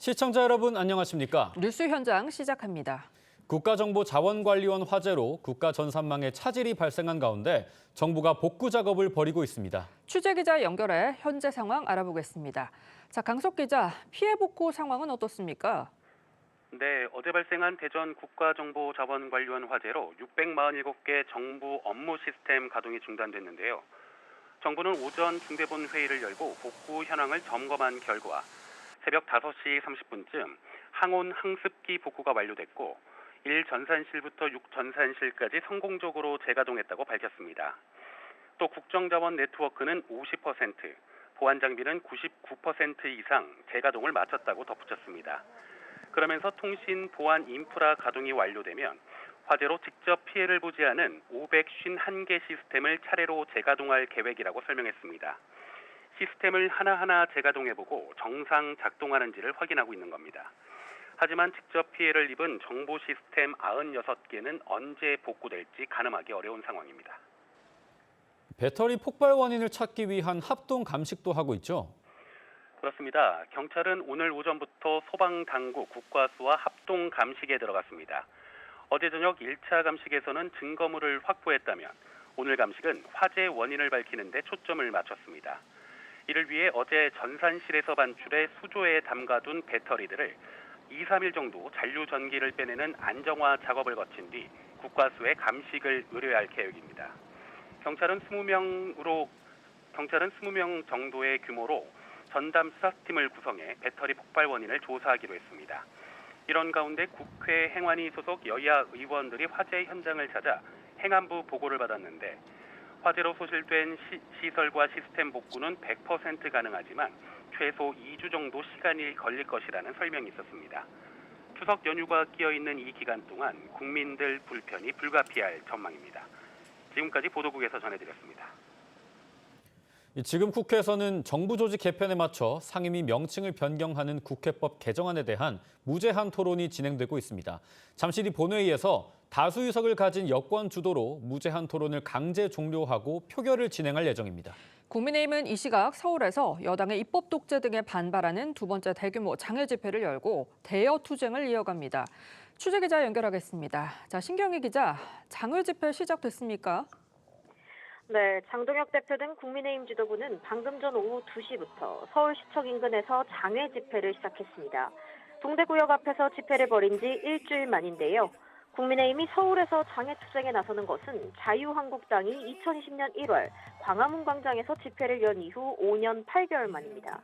시청자 여러분 안녕하십니까? 뉴스 현장 시작합니다. 국가정보자원관리원 화재로 국가 전산망에 차질이 발생한 가운데 정부가 복구 작업을 벌이고 있습니다. 취재기자 연결해 현재 상황 알아보겠습니다. 자, 강석 기자, 피해 복구 상황은 어떻습니까? 네, 어제 발생한 대전 국가정보자원관리원 화재로 647개 정부 업무 시스템 가동이 중단됐는데요. 정부는 오전 중대본 회의를 열고 복구 현황을 점검한 결과 새벽 5시 30분쯤 항온 항습기 복구가 완료됐고 1전산실부터 6전산실까지 성공적으로 재가동했다고 밝혔습니다. 또 국정자원 네트워크는 50%, 보안 장비는 99% 이상 재가동을 마쳤다고 덧붙였습니다. 그러면서 통신 보안 인프라 가동이 완료되면 화재로 직접 피해를 보지 않은 551개 시스템을 차례로 재가동할 계획이라고 설명했습니다. 시스템을 하나하나 재가동해보고 정상 작동하는지를 확인하고 있는 겁니다. 하지만 직접 피해를 입은 정보 시스템 96개는 언제 복구될지 가늠하기 어려운 상황입니다. 배터리 폭발 원인을 찾기 위한 합동 감식도 하고 있죠? 그렇습니다. 경찰은 오늘 오전부터 소방당국, 국과수와 합동 감식에 들어갔습니다. 어제 저녁 1차 감식에서는 증거물을 확보했다면 오늘 감식은 화재 원인을 밝히는 데 초점을 맞췄습니다. 이를 위해 어제 전산실에서 반출해 수조에 담가둔 배터리들을 2, 3일 정도 잔류 전기를 빼내는 안정화 작업을 거친 뒤 국과수에 감식을 의뢰할 계획입니다. 경찰은 20명 정도의 규모로 전담 수사팀을 구성해 배터리 폭발 원인을 조사하기로 했습니다. 이런 가운데 국회 행안위 소속 여야 의원들이 화재 현장을 찾아 행안부 보고를 받았는데 화재로 소실된 시설과 시스템 복구는 100% 가능하지만 최소 2주 정도 시간이 걸릴 것이라는 설명이 있었습니다. 추석 연휴가 끼어있는 이 기간 동안 국민들 불편이 불가피할 전망입니다. 지금까지 보도국에서 전해드렸습니다. 지금 국회에서는 정부 조직 개편에 맞춰 상임위 명칭을 변경하는 국회법 개정안에 대한 무제한 토론이 진행되고 있습니다. 잠시 뒤 본회의에서 다수 의석을 가진 여권 주도로 무제한 토론을 강제 종료하고 표결을 진행할 예정입니다. 국민의힘은 이 시각 서울에서 여당의 입법 독재 등에 반발하는 두 번째 대규모 장외 집회를 열고 대여 투쟁을 이어갑니다. 취재기자 연결하겠습니다. 자, 신경희 기자, 장외 집회 시작됐습니까? 네, 장동혁 대표 등 국민의힘 지도부는 방금 전 오후 2시부터 서울시청 인근에서 장외 집회를 시작했습니다. 동대구역 앞에서 집회를 벌인 지 일주일 만인데요. 국민의힘이 서울에서 장외 투쟁에 나서는 것은 자유한국당이 2020년 1월 광화문 광장에서 집회를 연 이후 5년 8개월 만입니다.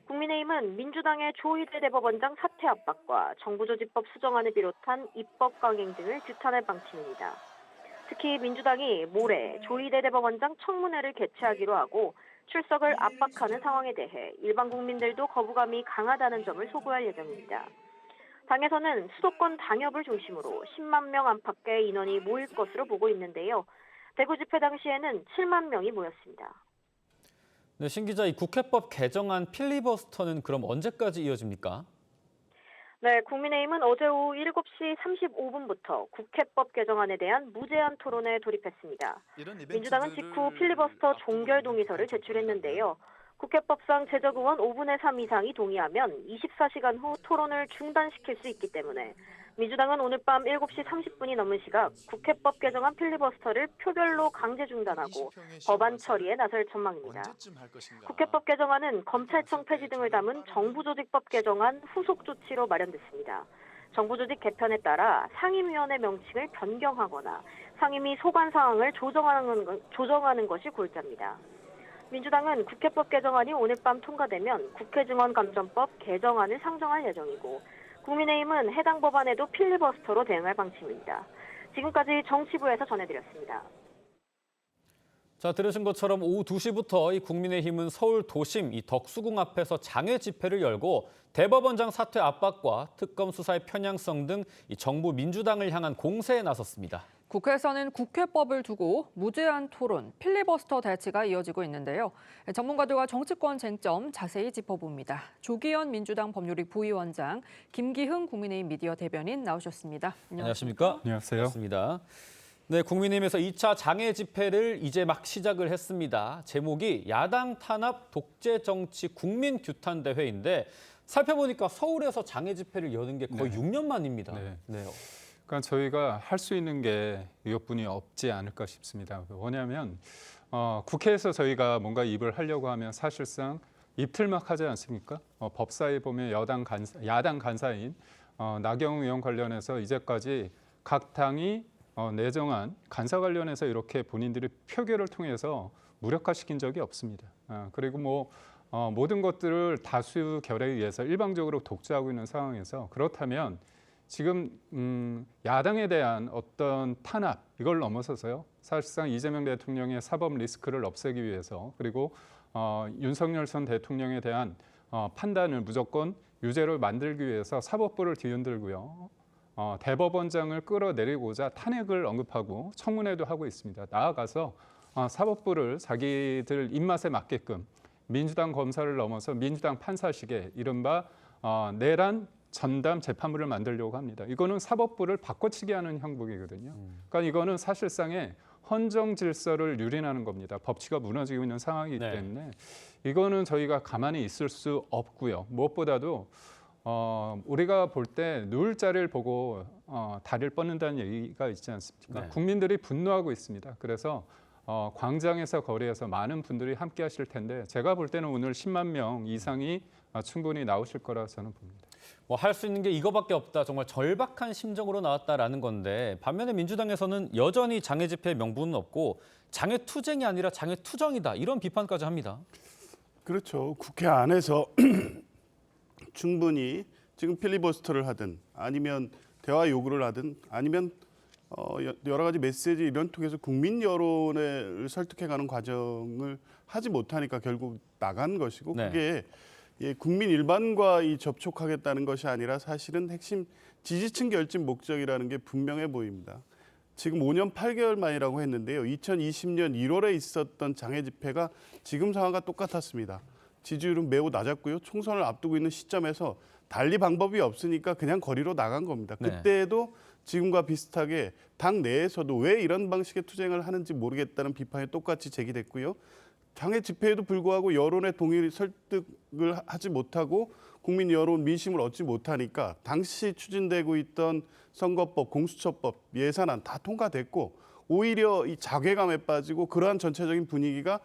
국민의힘은 민주당의 조희대 대법원장 사퇴 압박과 정부조직법 수정안을 비롯한 입법 강행 등을 규탄할 방침입니다. 특히 민주당이 모레 조희대 대법원장 청문회를 개최하기로 하고 출석을 압박하는 상황에 대해 일반 국민들도 거부감이 강하다는 점을 소구할 예정입니다. 당에서는 수도권 당협을 중심으로 10만 명 안팎의 인원이 모일 것으로 보고 있는데요. 대구 집회 당시에는 7만 명이 모였습니다. 네, 신 기자, 이 국회법 개정안 필리버스터는 그럼 언제까지 이어집니까? 네, 국민의힘은 어제 오후 7시 35분부터 국회법 개정안에 대한 무제한 토론에 돌입했습니다. 민주당은 직후 필리버스터 종결 동의서를 제출했는데요. 국회법상 제적의원 5분의 3 이상이 동의하면 24시간 후 토론을 중단시킬 수 있기 때문에 민주당은 오늘 밤 7시 30분이 넘은 시각 국회법 개정안 필리버스터를 표결로 강제 중단하고 법안 처리에 나설 전망입니다. 국회법 개정안은 검찰청 폐지 등을 담은 정부조직법 개정안 후속 조치로 마련됐습니다. 정부조직 개편에 따라 상임위원회 명칭을 변경하거나 상임위 소관 사항을 조정하는 것이 골자입니다. 민주당은 국회법 개정안이 오늘 밤 통과되면 국회증언감점법 개정안을 상정할 예정이고 국민의힘은 해당 법안에도 필리버스터로 대응할 방침입니다. 지금까지 정치부에서 전해드렸습니다. 자, 들으신 것처럼 오후 2시부터 이 국민의힘은 서울 도심 이 덕수궁 앞에서 장외 집회를 열고 대법원장 사퇴 압박과 특검 수사의 편향성 등 이 정부 민주당을 향한 공세에 나섰습니다. 국회에서는 국회법을 두고 무제한 토론, 필리버스터 대치가 이어지고 있는데요. 전문가들과 정치권 쟁점 자세히 짚어봅니다. 조기현 민주당 법률위 부위원장, 김기흥 국민의힘 미디어 대변인 나오셨습니다. 안녕하십니까? 안녕하세요. 반갑습니다. 네, 국민의힘에서 2차 장외 집회를 이제 막 시작을 했습니다. 제목이 야당 탄압 독재 정치 국민 규탄 대회인데 살펴보니까 서울에서 장애 집회를 여는 게 거의 네. 6년 만입니다. 네. 네. 그러니까 저희가 할 수 있는 게 이것뿐이 없지 않을까 싶습니다. 뭐냐면 국회에서 저희가 뭔가 입을 하려고 하면 사실상 입틀막 하지 않습니까? 법사위 보면 야당 간사인 나경원 의원 관련해서 이제까지 각 당이 내정한 간사 관련해서 이렇게 본인들이 표결을 통해서 무력화시킨 적이 없습니다. 그리고 모든 것들을 다수 결에 의해서 일방적으로 독주하고 있는 상황에서 그렇다면 지금 야당에 대한 어떤 탄압 이걸 넘어서서요. 사실상 이재명 대통령의 사법 리스크를 없애기 위해서 그리고 윤석열 전 대통령에 대한 판단을 무조건 유죄로 만들기 위해서 사법부를 뒤흔들고요. 대법원장을 끌어내리고자 탄핵을 언급하고 청문회도 하고 있습니다. 나아가서 사법부를 자기들 입맛에 맞게끔 민주당 검사를 넘어서 민주당 판사식의 이른바 내란 전담 재판부를 만들려고 합니다. 이거는 사법부를 바꿔치기 하는 형국이거든요. 그러니까 이거는 사실상의 헌정 질서를 유린하는 겁니다. 법치가 무너지고 있는 상황이기 네. 때문에 이거는 저희가 가만히 있을 수 없고요. 무엇보다도 우리가 볼 때 누울 자리를 보고 다리를 뻗는다는 얘기가 있지 않습니까? 네. 국민들이 분노하고 있습니다. 그래서 광장에서 거리에서 많은 분들이 함께 하실 텐데 제가 볼 때는 오늘 10만 명 이상이 충분히 나오실 거라 저는 봅니다. 뭐 할 수 있는 게 이거밖에 없다. 정말 절박한 심정으로 나왔다라는 건데 반면에 민주당에서는 여전히 장애 집회의 명분은 없고 장애 투쟁이 아니라 장애 투정이다. 이런 비판까지 합니다. 그렇죠. 국회 안에서 충분히 지금 필리버스터를 하든 아니면 대화 요구를 하든 아니면 여러 가지 메시지 이런 통해서 국민 여론을 설득해가는 과정을 하지 못하니까 결국 나간 것이고 네. 그게 국민 일반과 접촉하겠다는 것이 아니라 사실은 핵심 지지층 결집 목적이라는 게 분명해 보입니다. 지금 5년 8개월 만이라고 했는데요. 2020년 1월에 있었던 장애 집회가 지금 상황과 똑같았습니다. 지지율은 매우 낮았고요. 총선을 앞두고 있는 시점에서 달리 방법이 없으니까 그냥 거리로 나간 겁니다. 네. 그때도 지금과 비슷하게 당 내에서도 왜 이런 방식의 투쟁을 하는지 모르겠다는 비판이 똑같이 제기됐고요. 장애 집회에도 불구하고 여론의 동의를 설득을 하지 못하고 국민 여론 민심을 얻지 못하니까 당시 추진되고 있던 선거법, 공수처법, 예산안 다 통과됐고 오히려 이 자괴감에 빠지고 그러한 전체적인 분위기가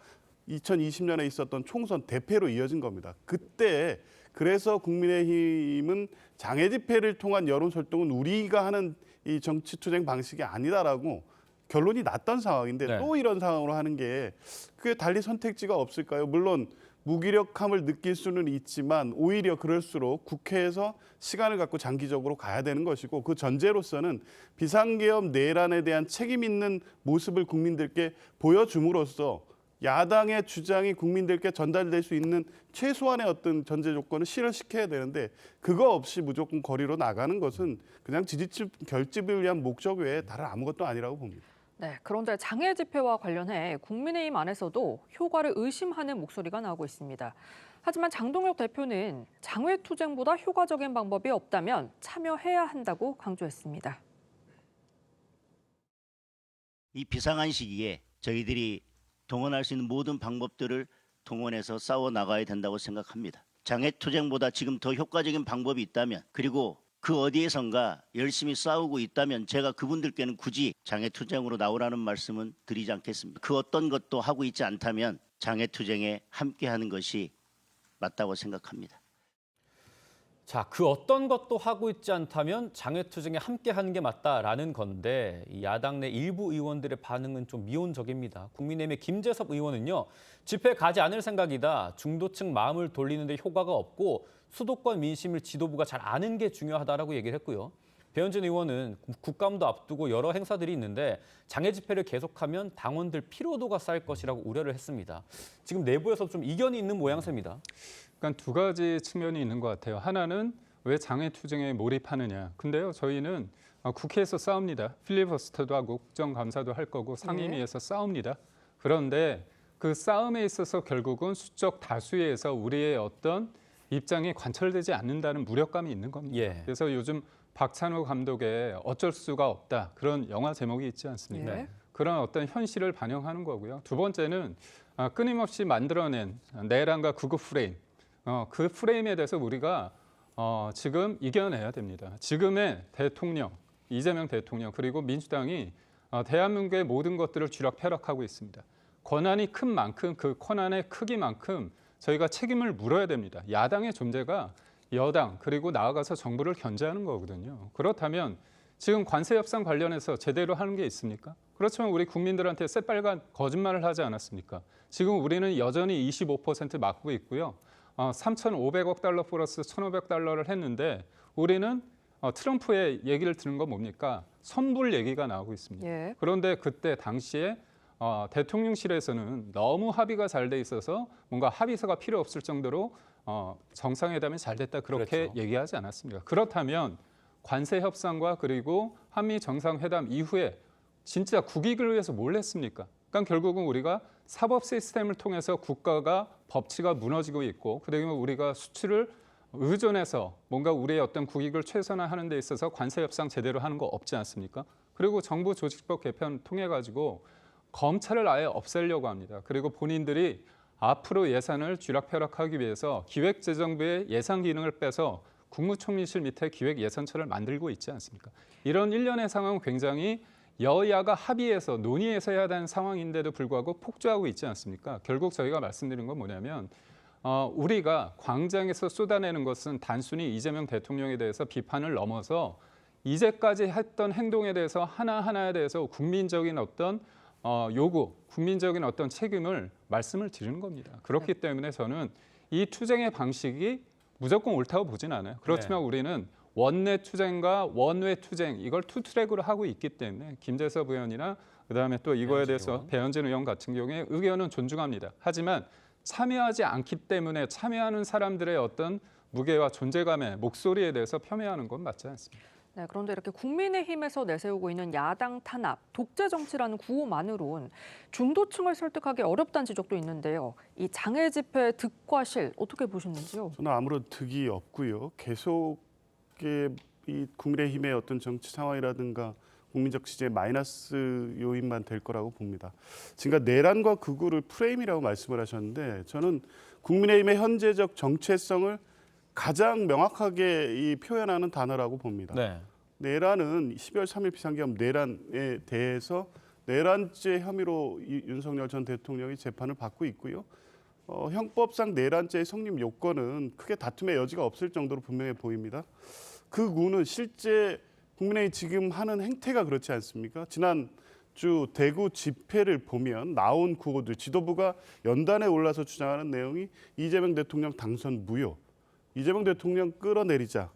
2020년에 있었던 총선 대패로 이어진 겁니다. 그때 그래서 국민의힘은 장애 집회를 통한 여론 설득은 우리가 하는 이 정치 투쟁 방식이 아니다라고 결론이 났던 상황인데 네. 또 이런 상황으로 하는 게 그게 달리 선택지가 없을까요? 물론 무기력함을 느낄 수는 있지만 오히려 그럴수록 국회에서 시간을 갖고 장기적으로 가야 되는 것이고 그 전제로서는 비상계엄 내란에 대한 책임 있는 모습을 국민들께 보여줌으로써 야당의 주장이 국민들께 전달될 수 있는 최소한의 어떤 전제 조건을 실현시켜야 되는데 그거 없이 무조건 거리로 나가는 것은 그냥 지지층 결집을 위한 목적 외에 다른 아무것도 아니라고 봅니다. 네, 그런데 장애 집회와 관련해 국민의힘 안에서도 효과를 의심하는 목소리가 나오고 있습니다. 하지만 장동혁 대표는 장외 투쟁보다 효과적인 방법이 없다면 참여해야 한다고 강조했습니다. 이 비상한 시기에 저희들이 동원할 수 있는 모든 방법들을 동원해서 싸워 나가야 된다고 생각합니다. 장애 투쟁보다 지금 더 효과적인 방법이 있다면 그리고 그 어디에선가 열심히 싸우고 있다면 제가 그분들께는 굳이 장애 투쟁으로 나오라는 말씀은 드리지 않겠습니다. 그 어떤 것도 하고 있지 않다면 장애 투쟁에 함께하는 것이 맞다고 생각합니다. 자, 그 어떤 것도 하고 있지 않다면 장애 투쟁에 함께하는 게 맞다라는 건데 이 야당 내 일부 의원들의 반응은 좀 미온적입니다. 국민의힘의 김재섭 의원은요. 집회 가지 않을 생각이다. 중도층 마음을 돌리는 데 효과가 없고 수도권 민심을 지도부가 잘 아는 게 중요하다라고 얘기를 했고요. 배현진 의원은 국감도 앞두고 여러 행사들이 있는데 장애 집회를 계속하면 당원들 피로도가 쌓일 것이라고 우려를 했습니다. 지금 내부에서 좀 이견이 있는 모양새입니다. 그러니까 두 가지 측면이 있는 것 같아요. 하나는 왜 장애 투쟁에 몰입하느냐. 근데요, 저희는 국회에서 싸웁니다. 필리버스터도 하고 국정감사도 할 거고 상임위에서 싸웁니다. 그런데 그 싸움에 있어서 결국은 수적 다수에서 우리의 어떤 입장이 관철되지 않는다는 무력감이 있는 겁니다. 예. 그래서 요즘 박찬호 감독의 어쩔 수가 없다. 그런 영화 제목이 있지 않습니까? 예. 그런 어떤 현실을 반영하는 거고요. 두 번째는 끊임없이 만들어낸 내란과 극우 프레임. 그 프레임에 대해서 우리가 지금 이겨내야 됩니다. 지금의 대통령, 이재명 대통령 그리고 민주당이 대한민국의 모든 것들을 쥐락펴락하고 있습니다. 권한이 큰 만큼 그 권한의 크기만큼 저희가 책임을 물어야 됩니다. 야당의 존재가 여당 그리고 나아가서 정부를 견제하는 거거든요. 그렇다면 지금 관세 협상 관련해서 제대로 하는 게 있습니까? 그렇지만 우리 국민들한테 새빨간 거짓말을 하지 않았습니까? 지금 우리는 여전히 25% 막고 있고요. 3,500억 달러 플러스 1,500달러를 했는데 우리는 트럼프의 얘기를 들은 건 뭡니까? 선불 얘기가 나오고 있습니다. 예. 그런데 그때 당시에 대통령실에서는 너무 합의가 잘 돼 있어서 뭔가 합의서가 필요 없을 정도로 정상회담이 잘 됐다 그렇게 그렇죠. 얘기하지 않았습니까? 그렇다면 관세 협상과 그리고 한미 정상회담 이후에 진짜 국익을 위해서 뭘 했습니까? 그러니까 결국은 우리가 사법 시스템을 통해서 국가가 법치가 무너지고 있고 그리고 우리가 수출을 의존해서 뭔가 우리의 어떤 국익을 최선화하는 데 있어서 관세 협상 제대로 하는 거 없지 않습니까? 그리고 정부 조직법 개편 통해 가지고 검찰을 아예 없애려고 합니다. 그리고 본인들이 앞으로 예산을 쥐락펴락하기 위해서 기획재정부의 예산 기능을 빼서 국무총리실 밑에 기획예산처를 만들고 있지 않습니까? 이런 일련의 상황은 굉장히 여야가 합의해서 논의해서 해야 되는 상황인데도 불구하고 폭주하고 있지 않습니까? 결국 저희가 말씀드린 건 뭐냐면 우리가 광장에서 쏟아내는 것은 단순히 이재명 대통령에 대해서 비판을 넘어서 이제까지 했던 행동에 대해서 하나하나에 대해서 국민적인 어떤 요구, 국민적인 어떤 책임을 말씀을 드리는 겁니다. 그렇기 때문에 저는 이 투쟁의 방식이 무조건 옳다고 보진 않아요. 그렇지만 우리는 원내 투쟁과 원외 투쟁 이걸 투트랙으로 하고 있기 때문에 김재섭 의원이나 그다음에 또 이거에 대해서 배현진 의원 같은 경우에 의견은 존중합니다. 하지만 참여하지 않기 때문에 참여하는 사람들의 어떤 무게와 존재감의 목소리에 대해서 폄훼하는 건 맞지 않습니다. 네, 그런데 이렇게 국민의힘에서 내세우고 있는 야당 탄압, 독재 정치라는 구호만으론 중도층을 설득하기 어렵다는 지적도 있는데요. 이 장애 집회 득과 실 어떻게 보시는지요? 저는 아무런 득이 없고요. 계속 이 국민의힘의 어떤 정치 상황이라든가 국민적 지지의 마이너스 요인만 될 거라고 봅니다. 지금 내란과 극우를 프레임이라고 말씀을 하셨는데 저는 국민의힘의 현재적 정체성을 가장 명확하게 표현하는 단어라고 봅니다. 네. 내란은 12월 3일 비상계엄 내란에 대해서 내란죄 혐의로 윤석열 전 대통령이 재판을 받고 있고요. 형법상 내란죄의 성립 요건은 크게 다툼의 여지가 없을 정도로 분명해 보입니다. 극우는 실제 국민의힘이 지금 하는 행태가 그렇지 않습니까? 지난주 대구 집회를 보면 나온 구호들, 지도부가 연단에 올라서 주장하는 내용이 이재명 대통령 당선 무효, 이재명 대통령 끌어내리자,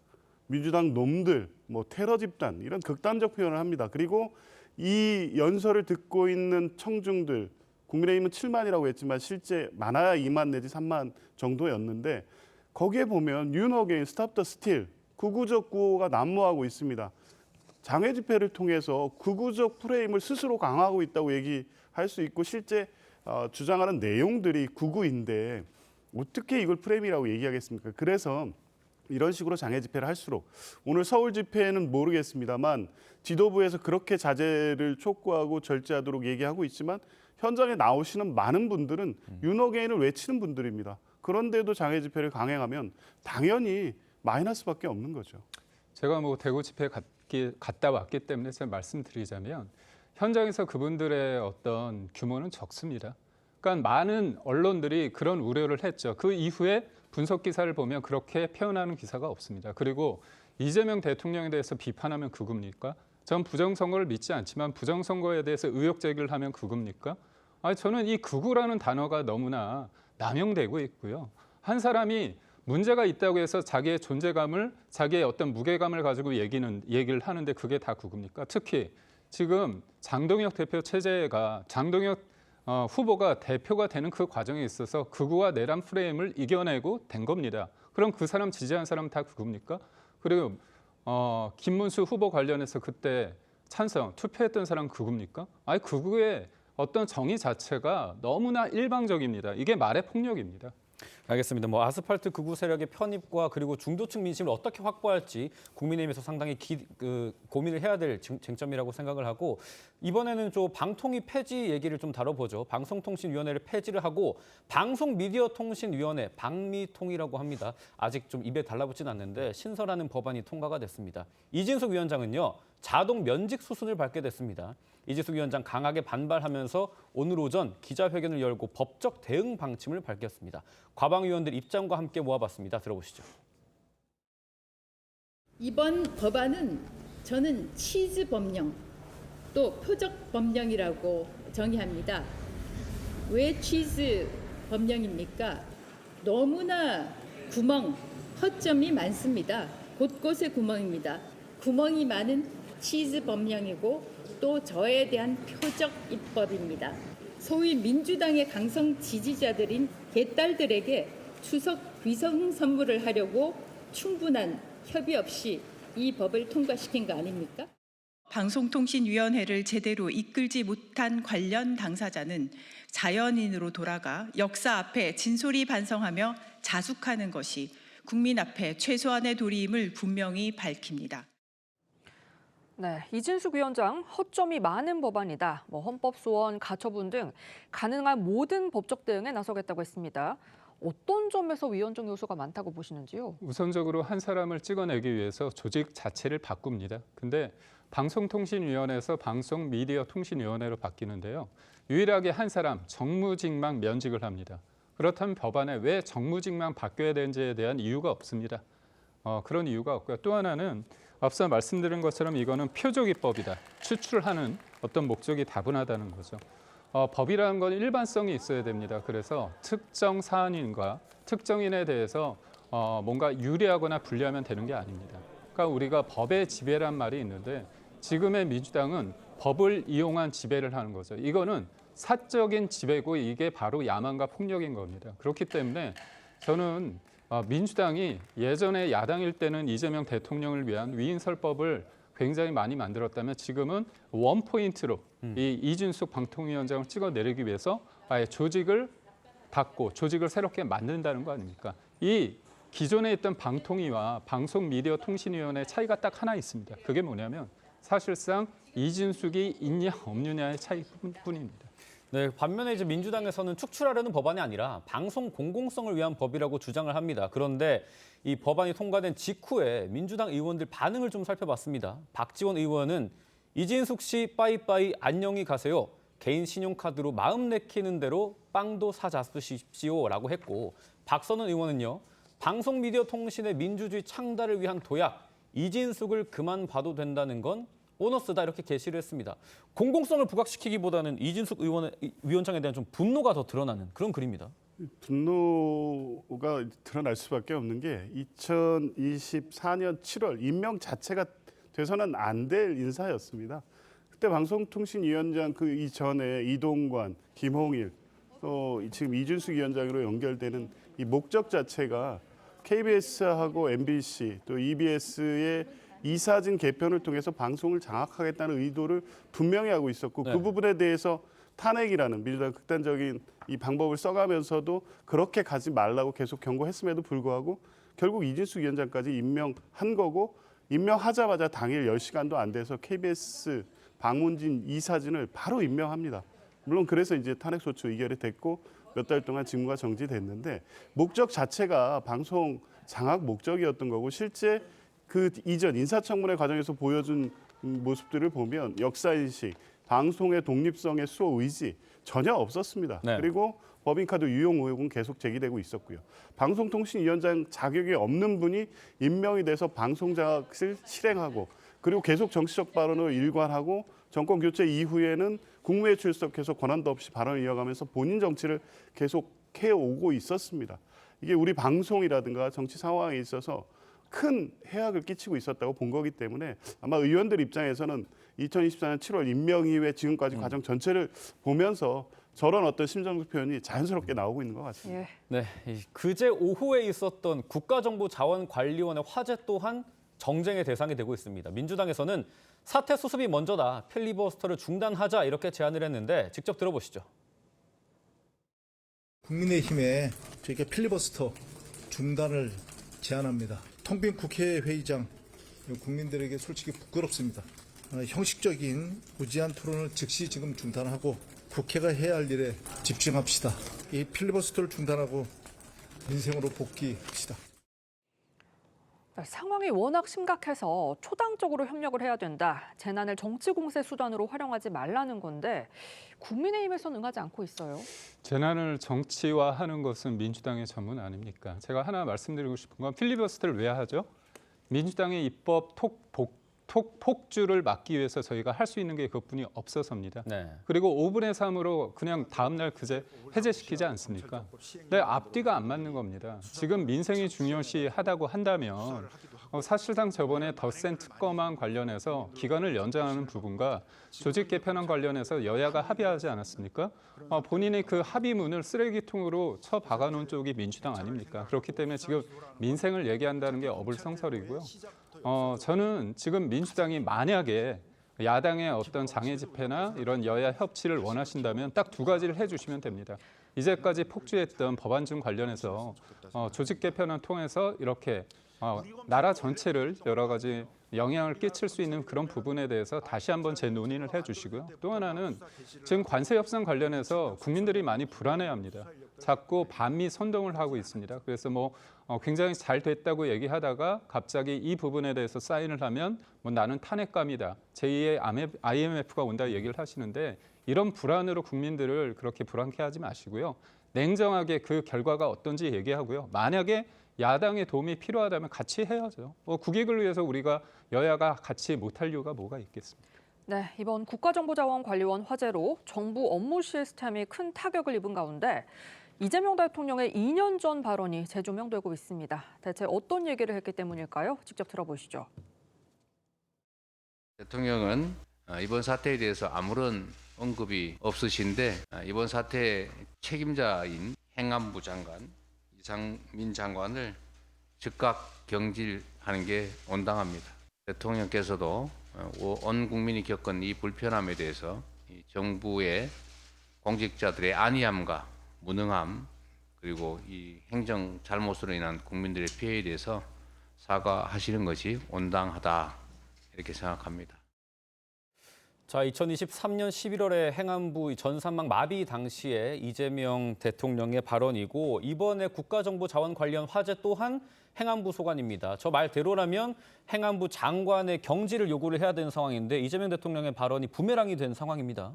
민주당 놈들, 테러 집단 이런 극단적 표현을 합니다. 그리고 이 연설을 듣고 있는 청중들, 국민의힘은 7만이라고 했지만 실제 많아야 2만 내지 3만 정도였는데 거기에 보면 윤어게인, 스탑 더 스틸, 극우적 구호가 난무하고 있습니다. 장애 집회를 통해서 극우적 프레임을 스스로 강화하고 있다고 얘기할 수 있고 실제 주장하는 내용들이 극우인데 어떻게 이걸 프레임이라고 얘기하겠습니까? 그래서 이런 식으로 장애 집회를 할수록 오늘 서울 집회는 모르겠습니다만 지도부에서 그렇게 자제를 촉구하고 절제하도록 얘기하고 있지만 현장에 나오시는 많은 분들은 윤어게인을 외치는 분들입니다. 그런데도 장애 집회를 강행하면 당연히 마이너스밖에 없는 거죠. 제가 대구 집회에 갔다 왔기 때문에 제가 말씀드리자면 현장에서 그분들의 어떤 규모는 적습니다. 그러니까 많은 언론들이 그런 우려를 했죠. 그 이후에 분석 기사를 보면 그렇게 표현하는 기사가 없습니다. 그리고 이재명 대통령에 대해서 비판하면 극우입니까? 전 부정선거를 믿지 않지만 부정선거에 대해서 의혹 제기를 하면 극우입니까? 저는 이 극우라는 단어가 너무나 남용되고 있고요. 한 사람이 문제가 있다고 해서 자기의 존재감을, 자기의 어떤 무게감을 가지고 얘기를 하는데 그게 다 극우입니까? 특히 지금 장동혁 대표 체제가 장동혁 후보가 대표가 되는 그 과정에 있어서 극우와 내란 프레임을 이겨내고 된 겁니다. 그럼 그 사람 지지한 사람 다 극우입니까? 그리고 김문수 후보 관련해서 그때 투표했던 사람 극우입니까? 극우의 어떤 정의 자체가 너무나 일방적입니다. 이게 말의 폭력입니다. 알겠습니다. 아스팔트 극우 세력의 편입과 그리고 중도층 민심을 어떻게 확보할지 국민의힘에서 상당히 고민을 해야 될 쟁점이라고 생각을 하고 이번에는 방통위 폐지 얘기를 좀 다뤄보죠. 방송통신위원회를 폐지를 하고 방송미디어통신위원회, 방미통이라고 합니다. 아직 좀 입에 달라붙진 않는데 신설하는 법안이 통과가 됐습니다. 이진숙 위원장은요. 자동 면직 수순을 밟게 됐습니다. 이진숙 위원장 강하게 반발하면서 오늘 오전 기자회견을 열고 법적 대응 방침을 밝혔습니다. 과방 의원들 입장과 함께 모아봤습니다. 들어보시죠. 이번 법안은 저는 치즈 법령 또 표적 법령이라고 정의합니다. 왜 치즈 법령입니까? 너무나 허점이 많습니다. 곳곳에 구멍입니다. 구멍이 많은 치즈 법령이고 또 저에 대한 표적 입법입니다. 소위 민주당의 강성 지지자들인 개딸들에게 추석 위성 선물을 하려고 충분한 협의 없이 이 법을 통과시킨 거 아닙니까? 방송통신위원회를 제대로 이끌지 못한 관련 당사자는 자연인으로 돌아가 역사 앞에 진솔히 반성하며 자숙하는 것이 국민 앞에 최소한의 도리임을 분명히 밝힙니다. 네, 이진숙 위원장 허점이 많은 법안이다. 헌법 소원, 가처분 등 가능한 모든 법적 대응에 나서겠다고 했습니다. 어떤 점에서 위헌적 요소가 많다고 보시는지요? 우선적으로 한 사람을 찍어내기 위해서 조직 자체를 바꿉니다. 근데 방송통신위원회에서 방송미디어통신위원회로 바뀌는데요. 유일하게 한 사람 정무직망 면직을 합니다. 그렇다면 법안에 왜 정무직망 바뀌어야 되는지에 대한 이유가 없습니다. 그런 이유가 없고요. 또 하나는 앞서 말씀드린 것처럼 이거는 표적입법이다. 추출하는 어떤 목적이 다분하다는 거죠. 법이라는 건 일반성이 있어야 됩니다. 그래서 특정 사안인과 특정인에 대해서 뭔가 유리하거나 불리하면 되는 게 아닙니다. 그러니까 우리가 법의 지배란 말이 있는데 지금의 민주당은 법을 이용한 지배를 하는 거죠. 이거는 사적인 지배고 이게 바로 야만과 폭력인 겁니다. 그렇기 때문에 저는 민주당이 예전에 야당일 때는 이재명 대통령을 위한 위인설법을 굉장히 많이 만들었다면 지금은 원포인트로 이 이준숙 방통위원장을 찍어내리기 위해서 아예 조직을 바꾸고 조직을 새롭게 만든다는 거 아닙니까? 이 기존에 있던 방통위와 방송미디어통신위원회 차이가 딱 하나 있습니다. 그게 뭐냐면 사실상 이준숙이 있냐 없느냐의 차이뿐입니다. 네, 반면에 민주당에서는 축출하려는 법안이 아니라 방송 공공성을 위한 법이라고 주장을 합니다. 그런데 이 법안이 통과된 직후에 민주당 의원들 반응을 좀 살펴봤습니다. 박지원 의원은 이진숙 씨 빠이빠이 안녕히 가세요. 개인 신용카드로 마음 내키는 대로 빵도 사잡수십시오라고 했고 박선원 의원은요. 방송미디어통신의 민주주의 창달을 위한 도약, 이진숙을 그만 봐도 된다는 건 보너스다 이렇게 게시를 했습니다. 공공성을 부각시키기보다는 이진숙 위원장에 대한 좀 분노가 더 드러나는 그런 그림입니다. 분노가 드러날 수밖에 없는 게 2024년 7월 임명 자체가 돼서는 안 될 인사였습니다. 그때 방송통신위원장 그 이전에 이동관, 김홍일 또 지금 이준숙 위원장으로 연결되는 이 목적 자체가 KBS하고 MBC 또 EBS의 이사진 개편을 통해서 방송을 장악하겠다는 의도를 분명히 하고 있었고 그 부분에 대해서 탄핵이라는 민주당 극단적인 이 방법을 써가면서도 그렇게 가지 말라고 계속 경고했음에도 불구하고 결국 이진숙 위원장까지 임명한 거고 임명하자마자 당일 10시간도 안 돼서 KBS 방문진 이사진을 바로 임명합니다. 물론 그래서 이제 탄핵소추 의결이 됐고 몇 달 동안 직무가 정지됐는데 목적 자체가 방송 장악 목적이었던 거고 실제 그 이전 인사청문회 과정에서 보여준 모습들을 보면 역사인식, 방송의 독립성의 수호 의지 전혀 없었습니다. 네. 그리고 법인카드 유용 의혹은 계속 제기되고 있었고요. 방송통신위원장 자격이 없는 분이 임명이 돼서 방송 장악을 실행하고 그리고 계속 정치적 발언을 일관하고 정권 교체 이후에는 국무회의 출석해서 권한도 없이 발언을 이어가면서 본인 정치를 계속 해오고 있었습니다. 이게 우리 방송이라든가 정치 상황에 있어서 큰 해악을 끼치고 있었다고 본 거기 때문에 아마 의원들 입장에서는 2024년 7월 임명 이후에 지금까지 과정 전체를 보면서 저런 어떤 심정적 표현이 자연스럽게 나오고 있는 것 같습니다. 예. 네, 그제 오후에 있었던 국가정보자원관리원의 화제 또한 정쟁의 대상이 되고 있습니다. 민주당에서는 사태 수습이 먼저다, 필리버스터를 중단하자 이렇게 제안을 했는데 직접 들어보시죠. 국민의힘의 저희가 필리버스터 중단을 제안합니다. 텅 빈 국회 회의장, 국민들에게 솔직히 부끄럽습니다. 형식적인 무제한 토론을 즉시 지금 중단하고 국회가 해야 할 일에 집중합시다. 이 필리버스터를 중단하고 민생으로 복귀합시다. 상황이 워낙 심각해서 초당적으로 협력을 해야 된다. 재난을 정치 공세 수단으로 활용하지 말라는 건데 국민의힘에서는 응하지 않고 있어요. 재난을 정치화하는 것은 민주당의 전문 아닙니까? 제가 하나 말씀드리고 싶은 건 필리버스터를 왜 하죠? 민주당의 입법 폭주를 막기 위해서 저희가 할 수 있는 게 그것뿐이 없어서입니다. 네. 그리고 5분의 3으로 그냥 다음 날 그제 해제시키지 않습니까? 네, 앞뒤가 안 맞는 겁니다. 지금 민생이 중요시하다고 한다면 사실상 저번에 덧센 특검안 관련해서 기간을 연장하는 부분과 조직 개편안 관련해서 여야가 합의하지 않았습니까? 본인이 그 합의문을 쓰레기통으로 쳐박아놓은 쪽이 민주당 아닙니까? 그렇기 때문에 지금 민생을 얘기한다는 게 어불성설이고요. 저는 지금 민주당이 만약에 야당의 어떤 장애 집회나 이런 여야 협치를 원하신다면 딱 두 가지를 해주시면 됩니다. 이제까지 폭주했던 법안중 관련해서 조직 개편을 통해서 이렇게 나라 전체를 여러 가지 영향을 끼칠 수 있는 그런 부분에 대해서 다시 한번 재논의를 해주시고요. 또 하나는 지금 관세 협상 관련해서 국민들이 많이 불안해합니다. 자꾸 반미 선동을 하고 있습니다. 그래서 굉장히 잘 됐다고 얘기하다가 갑자기 이 부분에 대해서 사인을 하면 나는 탄핵감이다. 제2의 IMF가 온다 얘기를 하시는데 이런 불안으로 국민들을 그렇게 불안케 하지 마시고요. 냉정하게 그 결과가 어떤지 얘기하고요. 만약에 야당의 도움이 필요하다면 같이 해야죠. 국익을 위해서 우리가 여야가 같이 못할 이유가 뭐가 있겠습니까? 네, 이번 국가정보자원관리원 화재로 정부 업무 시스템이 큰 타격을 입은 가운데 이재명 대통령의 2년 전 발언이 재조명되고 있습니다. 대체 어떤 얘기를 했기 때문일까요? 직접 들어보시죠. 대통령은 이번 사태에 대해서 아무런 언급이 없으신데 이번 사태의 책임자인 행안부 장관, 이상민 장관을 즉각 경질하는 게 온당합니다. 대통령께서도 온 국민이 겪은 이 불편함에 대해서 이 정부의 공직자들의 안이함과 무능함 그리고 이 행정 잘못으로 인한 국민들의 피해에 대해서 사과하시는 것이 온당하다 이렇게 생각합니다. 자, 2023년 11월에 행안부 전산망 마비 당시에 이재명 대통령의 발언이고 이번에 국가정보자원 관련 화재 또한 행안부 소관입니다. 저 말대로라면 행안부 장관의 경질을 요구를 해야 되는 상황인데 이재명 대통령의 발언이 부메랑이 된 상황입니다.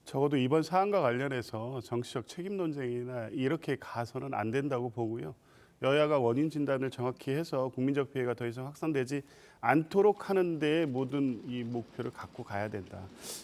적어도 이번 사안과 관련해서 정치적 책임 논쟁이나 이렇게 가서는 안 된다고 보고요. 여야가 원인 진단을 정확히 해서 국민적 피해가 더 이상 확산되지 않도록 하는 데에 모든 이 목표를 갖고 가야 된다.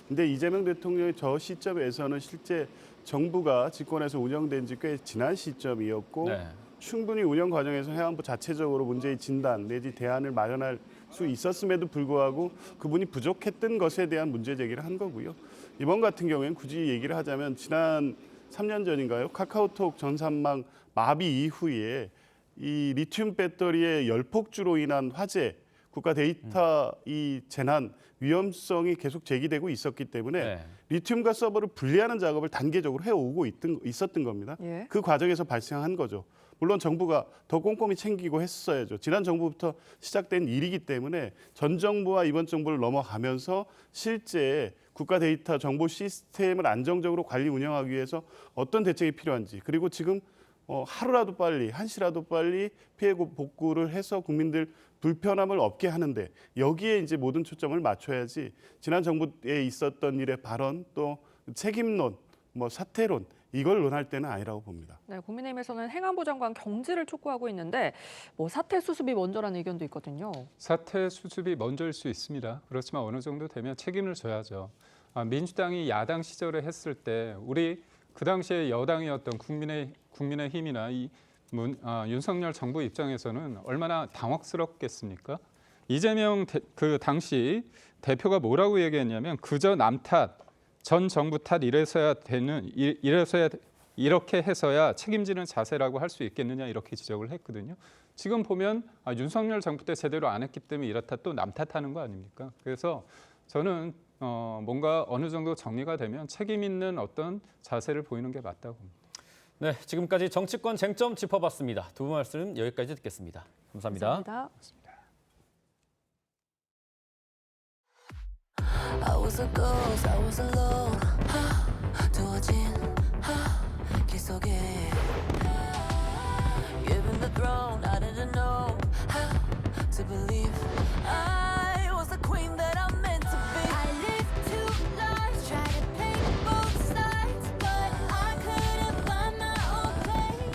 근데 이재명 대통령의 저 시점에서는 실제 정부가 집권해서 운영된 지 꽤 지난 시점이었고 네. 충분히 운영 과정에서 행안부 자체적으로 문제의 진단 내지 대안을 마련할 수 있었음에도 불구하고 그분이 부족했던 것에 대한 문제 제기를 한 거고요. 이번 같은 경우에는 굳이 얘기를 하자면 지난 3년 전인가요? 카카오톡 전산망 마비 이후에 이 리튬 배터리의 열폭주로 인한 화재, 국가 데이터 이 재난 위험성이 계속 제기되고 있었기 때문에 네. 리튬과 서버를 분리하는 작업을 단계적으로 해오고 있었던 겁니다. 예. 그 과정에서 발생한 거죠. 물론 정부가 더 꼼꼼히 챙기고 했어야죠. 지난 정부부터 시작된 일이기 때문에 전 정부와 이번 정부를 넘어가면서 실제 국가 데이터 정보 시스템을 안정적으로 관리 운영하기 위해서 어떤 대책이 필요한지 그리고 지금 하루라도 빨리 한시라도 빨리 피해 복구를 해서 국민들 불편함을 없게 하는데 여기에 이제 모든 초점을 맞춰야지 지난 정부에 있었던 일의 발언 또 책임론, 사퇴론 이걸 논할 때는 아니라고 봅니다. 네, 국민의힘에서는 행안부 장관 경질을 촉구하고 있는데 사퇴 수습이 먼저라는 의견도 있거든요. 사퇴 수습이 먼저일 수 있습니다. 그렇지만 어느 정도 되면 책임을 져야죠. 민주당이 야당 시절에 했을 때 우리 그 당시에 여당이었던 국민의힘이나 윤석열 정부 입장에서는 얼마나 당혹스럽겠습니까? 이재명 그 당시 대표가 뭐라고 얘기했냐면 그저 남 탓, 전 정부 탓 이렇게 해서야 책임지는 자세라고 할 수 있겠느냐 이렇게 지적을 했거든요. 지금 보면 윤석열 정부 때 제대로 안 했기 때문에 이렇다 또 남 탓하는 거 아닙니까? 그래서 저는 뭔가 어느 정도 정리가 되면 책임 있는 어떤 자세를 보이는 게 맞다고 봅니다. 네, 지금까지 정치권 쟁점 짚어봤습니다. 두 분 말씀 여기까지 듣겠습니다. 감사합니다. 감사합니다. I was a ghost, I was alone. 두어진 길 속에 Given the throne, I didn't know how to believe I was the queen that I'm meant to be. I lived two lives, tried to play both sides, but I couldn't find my own place.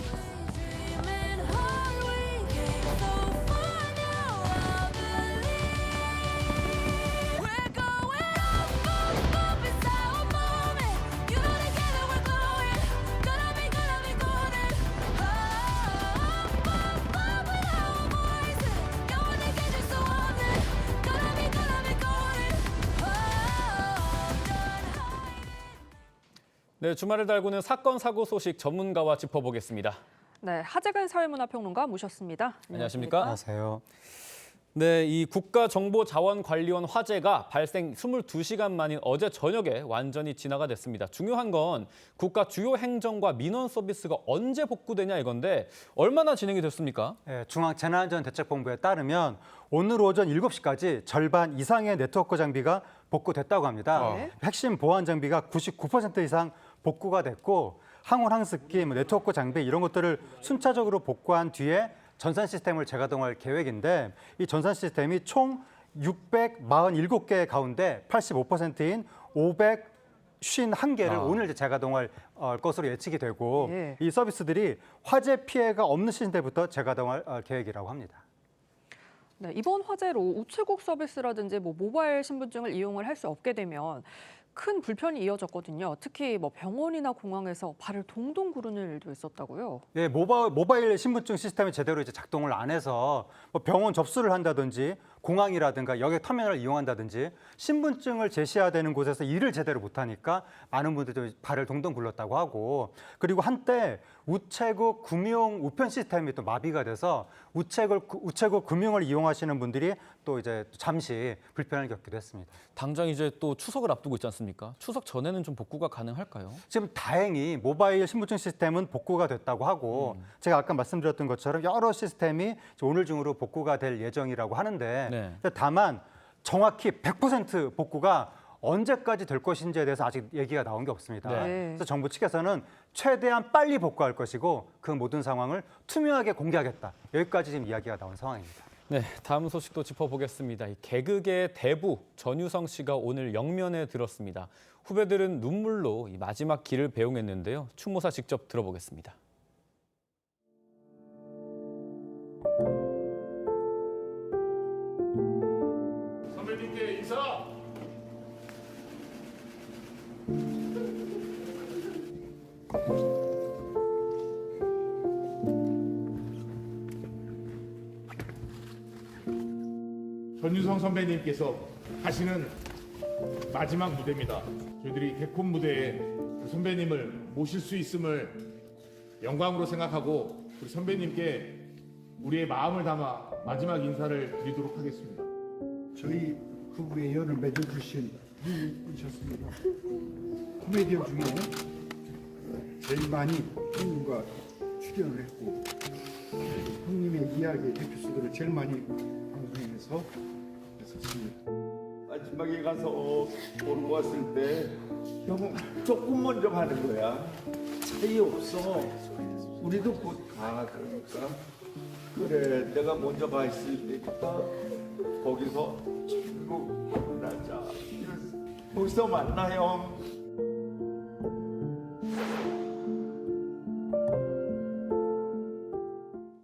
Dreaming hard, we came so far now. I believe we're going up it's our moment. You know together we're going. Gonna be golden. Up with our voices. Going to get you so often. Gonna be golden. 네, 주말을 달구는 사건 사고 소식 전문가와 짚어보겠습니다. 네, 하재근 사회문화평론가 모셨습니다. 안녕하십니까? 안녕하세요. 네, 이 국가정보자원관리원 화재가 발생 22시간 만인 어제 저녁에 완전히 진화가 됐습니다. 중요한 건 국가 주요 행정과 민원 서비스가 언제 복구되냐 이건데 얼마나 진행이 됐습니까? 네, 중앙재난안전대책본부에 따르면 오늘 오전 7시까지 절반 이상의 네트워크 장비가 복구됐다고 합니다. 핵심 보안 장비가 99% 이상 복구가 됐고 항원 항습기, 네트워크 장비 이런 것들을 순차적으로 복구한 뒤에 전산 시스템을 재가동할 계획인데 이 전산 시스템이 총 647개 가운데 85%인 551개를 오늘 이제 재가동할 것으로 예측이 되고 이 서비스들이 화재 피해가 없는 시즌때부터 재가동할 계획이라고 합니다. 네, 이번 화재로 우체국 서비스라든지 모바일 신분증을 이용을 할 수 없게 되면 큰 불편이 이어졌거든요. 특히 병원이나 공항에서 발을 동동 구르는 일도 있었다고요. 네, 모바일 신분증 시스템이 제대로 이제 작동을 안 해서 병원 접수를 한다든지 공항이라든가 여객 터미널을 이용한다든지 신분증을 제시해야 되는 곳에서 일을 제대로 못하니까 많은 분들이 발을 동동 굴렀다고 하고 그리고 한때 우체국 금융 우편 시스템이 또 마비가 돼서 우체국 금융을 이용하시는 분들이 또 이제 잠시 불편을 겪기도 했습니다. 당장 이제 또 추석을 앞두고 있지 않습니까? 추석 전에는 좀 복구가 가능할까요? 지금 다행히 모바일 신분증 시스템은 복구가 됐다고 하고 제가 아까 말씀드렸던 것처럼 여러 시스템이 오늘 중으로 복구가 될 예정이라고 하는데 다만 정확히 100% 복구가 언제까지 될 것인지에 대해서 아직 얘기가 나온 게 없습니다. 그래서 정부 측에서는 최대한 빨리 복구할 것이고 그 모든 상황을 투명하게 공개하겠다. 여기까지 지금 이야기가 나온 상황입니다. 네, 다음 소식도 짚어보겠습니다. 이 개그계 대부 전유성 씨가 오늘 영면에 들었습니다. 후배들은 눈물로 이 마지막 길을 배웅했는데요. 추모사 직접 들어보겠습니다. 선배님께 인사! 전유성 선배님께서 하시는 마지막 무대입니다. 저희들이 개콘 무대에 선배님을 모실 수 있음을 영광으로 생각하고 우리 선배님께 우리의 마음을 담아 마지막 인사를 드리도록 하겠습니다. 저희 부부의 연을 맺어주신 분이셨습니다. 코미디언 중에 제일 많이 형님과 출연을 했고 형님의 이야기 에피소드를 제일 많이 방송에서 했었습니다. 마지막에 가서 보러 왔을 때 형 조금 먼저 가는 거야. 차이 없어. 우리도 곧 가. 그러니까 그래 내가 먼저 가 있을 때니까 거기서 친구 만나자. 거기서 만나 형.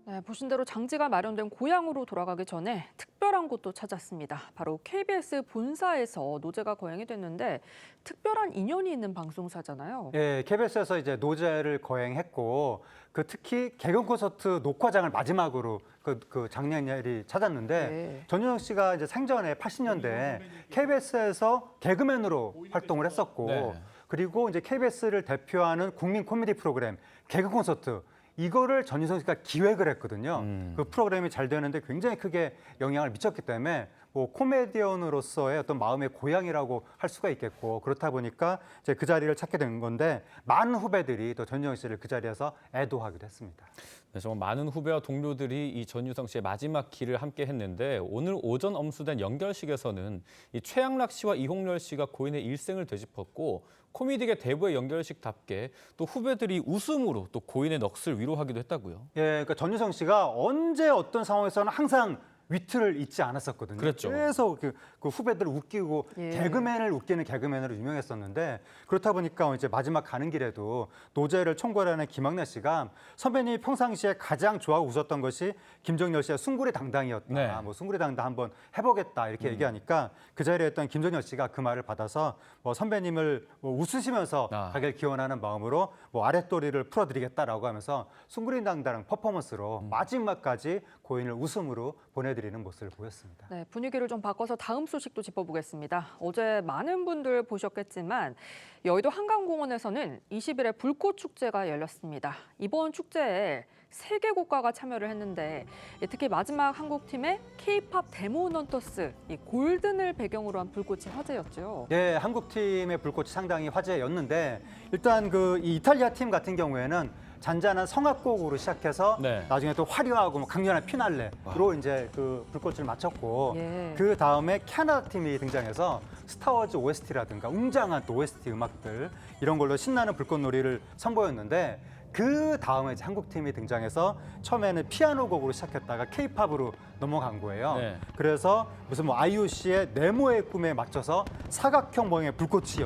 네, 보신 대로 장지가 마련된 고향으로 돌아가기 전에 특별한 곳도 찾았습니다. 바로 KBS 본사에서 노제가 거행이 됐는데 특별한 인연이 있는 방송사잖아요. 네, KBS에서 이제 노제를 거행했고 특히 개근 콘서트 녹화장을 마지막으로 그 장면이 찾았는데 전유성 씨가 이제 생전에 80년대 KBS에서 개그맨으로 활동을 했었고 그리고 이제 KBS를 대표하는 국민 코미디 프로그램 개그 콘서트 이거를 전유성 씨가 기획을 했거든요. 그 프로그램이 잘 되는데 굉장히 크게 영향을 미쳤기 때문에 뭐 코미디언으로서의 어떤 마음의 고향이라고 할 수가 있겠고 그렇다 보니까 이제 그 자리를 찾게 된 건데 많은 후배들이 또 전유성 씨를 그 자리에서 애도하기도 했습니다. 네, 정말 많은 후배와 동료들이 이 전유성 씨의 마지막 길을 함께 했는데 오늘 오전 엄수된 연결식에서는 이 최양락 씨와 이홍렬 씨가 고인의 일생을 되짚었고 코미디계 대부의 연결식답게 또 후배들이 웃음으로 또 고인의 넋을 위로하기도 했다고요. 예, 그러니까 전유성 씨가 언제 어떤 상황에서는 항상 위트를 잊지 않았었거든요. 그랬죠. 계속 그 후배들을 웃기고 개그맨을 웃기는 개그맨으로 유명했었는데 그렇다 보니까 이제 마지막 가는 길에도 노제를 총괄하는 김학래 씨가 선배님이 평상시에 가장 좋아하고 웃었던 것이 김정열 씨의 숭구리 당당이었다. 네. 뭐 숭구리 당당 한번 해보겠다 이렇게 얘기하니까 그 자리에 있던 김정열 씨가 그 말을 받아서 뭐 선배님을 뭐 웃으시면서 가길 기원하는 마음으로 뭐 아랫도리를 풀어드리겠다라고 하면서 숭구리 당당 퍼포먼스로 마지막까지 고인을 웃음으로 보내드리는 모습을 보였습니다. 네, 분위기를 좀 바꿔서 다음 소식도 짚어보겠습니다. 어제 많은 분들 보셨겠지만 여의도 한강공원에서는 20일에 불꽃축제가 열렸습니다. 이번 축제에 3개 국가가 참여를 했는데 특히 마지막 한국팀의 K-팝 데몬 헌터스 이 골든을 배경으로 한 불꽃이 화제였죠. 네, 한국팀의 불꽃이 상당히 화제였는데 일단 이 이탈리아 팀 같은 경우에는 잔잔한 성악곡으로 시작해서 나중에 또 화려하고 강렬한 피날레로 이제 그 불꽃을 마쳤고 그 다음에 캐나다 팀이 등장해서 스타워즈 OST라든가 웅장한 또 OST 음악들 이런 걸로 신나는 불꽃놀이를 선보였는데 그 다음에 이제 한국 팀이 등장해서 처음에는 피아노 곡으로 시작했다가 K-팝으로 넘어간 거예요. 그래서 무슨 뭐 아이유 씨의 네모의 꿈에 맞춰서 사각형 모양의 불꽃이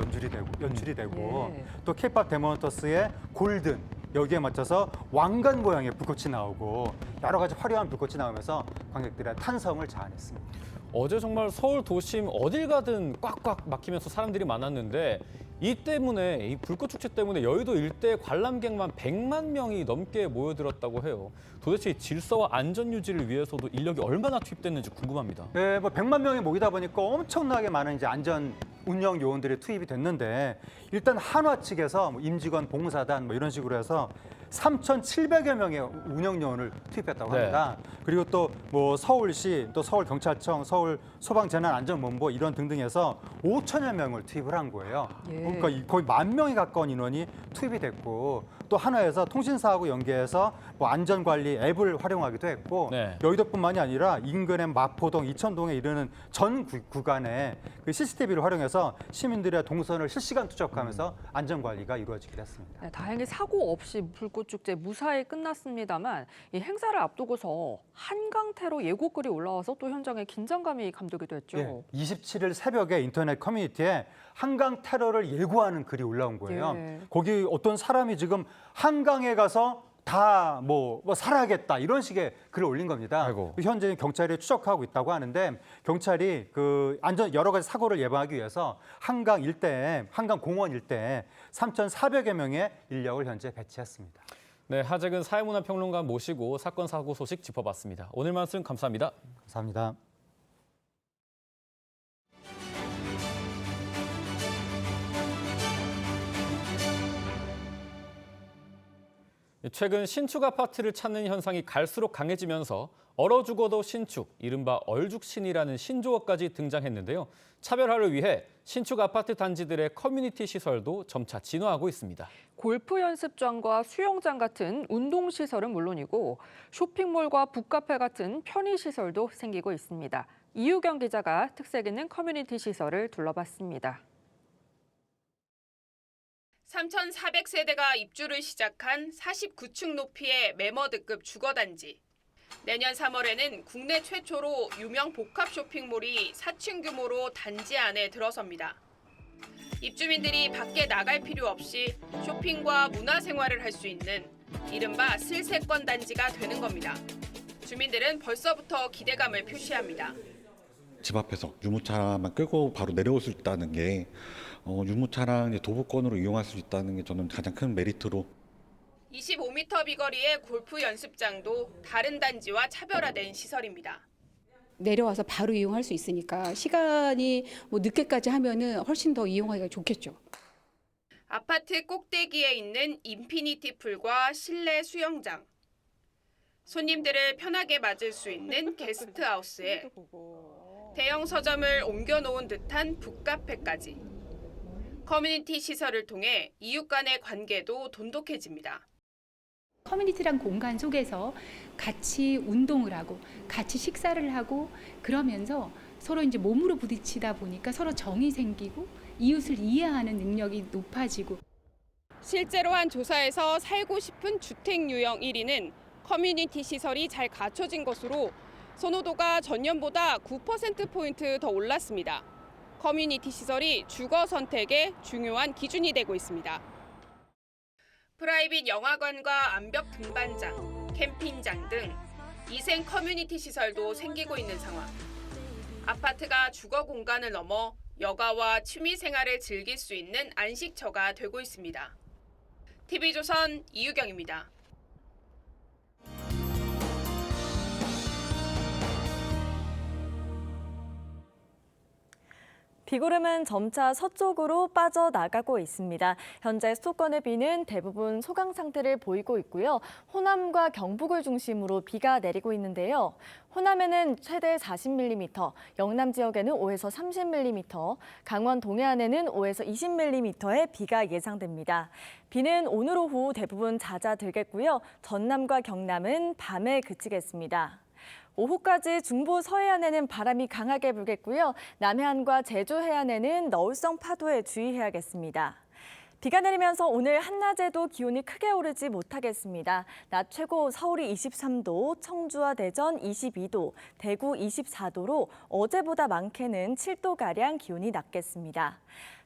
연출이 되고 또 K-팝 데몬 헌터스의 골든 여기에 맞춰서 왕관 모양의 불꽃이 나오고 여러 가지 화려한 불꽃이 나오면서 관객들의 탄성을 자아냈습니다. 어제 정말 서울 도심 어딜 가든 꽉꽉 막히면서 사람들이 많았는데 이 때문에 이 불꽃축제 때문에 여의도 일대 관람객만 100만 명이 넘게 모여들었다고 해요. 도대체 이 질서와 안전 유지를 위해서도 인력이 얼마나 투입됐는지 궁금합니다. 네, 뭐 100만 명이 모이다 보니까 엄청나게 많은 이제 안전 운영 요원들이 투입이 됐는데 일단 한화 측에서 뭐 임직원 봉사단 뭐 이런 식으로 해서 3,700여 명의 운영 요원을 투입했다고 합니다. 그리고 또 뭐 서울시, 또 서울경찰청, 서울 소방재난안전본부 이런 등등해서 5천여 명을 투입을 한 거예요. 그러니까 거의 10,000명이 가까운 인원이 투입이 됐고 또 한화에서 통신사하고 연계해서 뭐 안전관리 앱을 활용하기도 했고 여의도뿐만이 아니라 인근의 마포동, 이천동에 이르는 전 구간에 그 CCTV를 활용해서 시민들의 동선을 실시간 추적하면서 안전관리가 이루어지기도 했습니다. 네, 다행히 사고 없이 불꽃축제 무사히 끝났습니다만 이 행사를 앞두고서 한강 테러 예고글이 올라와서 또 현장에 긴장감이 감도기도 했죠. 27일 새벽에 인터넷 커뮤니티에 한강 테러를 예고하는 글이 올라온 거예요. 거기 어떤 사람이 지금 한강에 가서 다 뭐 살아야겠다 이런 식의 글을 올린 겁니다. 현재 경찰이 추적하고 있다고 하는데 경찰이 그 안전 여러 가지 사고를 예방하기 위해서 한강 일대에 한강 공원 일대에 3,400여 명의 인력을 현재 배치했습니다. 네, 하재근 사회문화평론가 모시고 사건 사고 소식 짚어봤습니다. 오늘 말씀 감사합니다. 감사합니다. 최근 신축 아파트를 찾는 현상이 갈수록 강해지면서 얼어 죽어도 신축, 이른바 얼죽신이라는 신조어까지 등장했는데요. 차별화를 위해 신축 아파트 단지들의 커뮤니티 시설도 점차 진화하고 있습니다. 골프 연습장과 수영장 같은 운동시설은 물론이고 쇼핑몰과 북카페 같은 편의시설도 생기고 있습니다. 이유경 기자가 특색 있는 커뮤니티 시설을 둘러봤습니다. 3,400세대가 입주를 시작한 49층 높이의 매머드급 주거단지. 내년 3월에는 국내 최초로 유명 복합 쇼핑몰이 4층 규모로 단지 안에 들어섭니다. 입주민들이 밖에 나갈 필요 없이 쇼핑과 문화생활을 할 수 있는 이른바 슬세권 단지가 되는 겁니다. 주민들은 벌써부터 기대감을 표시합니다. 집 앞에서 유모차만 끌고 바로 내려올 수 있다는 게 유모차랑 도보권으로 이용할 수 있다는 게 저는 가장 큰 메리트로. 25m 비거리의 골프 연습장도 다른 단지와 차별화된 시설입니다. 내려와서 바로 이용할 수 있으니까 시간이 뭐 늦게까지 하면은 훨씬 더 이용하기가 좋겠죠. 아파트 꼭대기에 있는 인피니티 풀과 실내 수영장. 손님들을 편하게 맞을 수 있는 게스트하우스에 대형 서점을 옮겨놓은 듯한 북카페까지. 커뮤니티 시설을 통해 이웃 간의 관계도 돈독해집니다. 커뮤니티란 공간 속에서 같이 운동을 하고 같이 식사를 하고 그러면서 서로 이제 몸으로 부딪히다 보니까 서로 정이 생기고 이웃을 이해하는 능력이 높아지고. 실제로 한 조사에서 살고 싶은 주택 유형 1위는 커뮤니티 시설이 잘 갖춰진 것으로 선호도가 전년보다 9%포인트 더 올랐습니다. 커뮤니티 시설이 주거 선택의 중요한 기준이 되고 있습니다. 프라이빗 영화관과 암벽 등반장, 캠핑장 등 이생 커뮤니티 시설도 생기고 있는 상황. 아파트가 주거 공간을 넘어 여가와 취미 생활을 즐길 수 있는 안식처가 되고 있습니다. TV조선 이유경입니다. 비구름은 점차 서쪽으로 빠져나가고 있습니다. 현재 수도권의 비는 대부분 소강 상태를 보이고 있고요. 호남과 경북을 중심으로 비가 내리고 있는데요. 호남에는 최대 40mm, 영남 지역에는 5에서 30mm, 강원 동해안에는 5에서 20mm의 비가 예상됩니다. 비는 오늘 오후 대부분 잦아들겠고요. 전남과 경남은 밤에 그치겠습니다. 오후까지 중부 서해안에는 바람이 강하게 불겠고요. 남해안과 제주 해안에는 너울성 파도에 주의해야겠습니다. 비가 내리면서 오늘 한낮에도 기온이 크게 오르지 못하겠습니다. 낮 최고 서울이 23도, 청주와 대전 22도, 대구 24도로 어제보다 많게는 7도가량 기온이 낮겠습니다.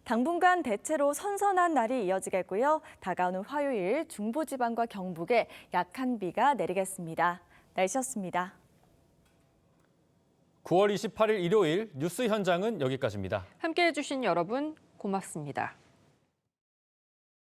당분간 대체로 선선한 날이 이어지겠고요. 다가오는 화요일 중부지방과 경북에 약한 비가 내리겠습니다. 날씨였습니다. 9월 28일 일요일 뉴스 현장은 여기까지입니다. 함께해 주신 여러분 고맙습니다.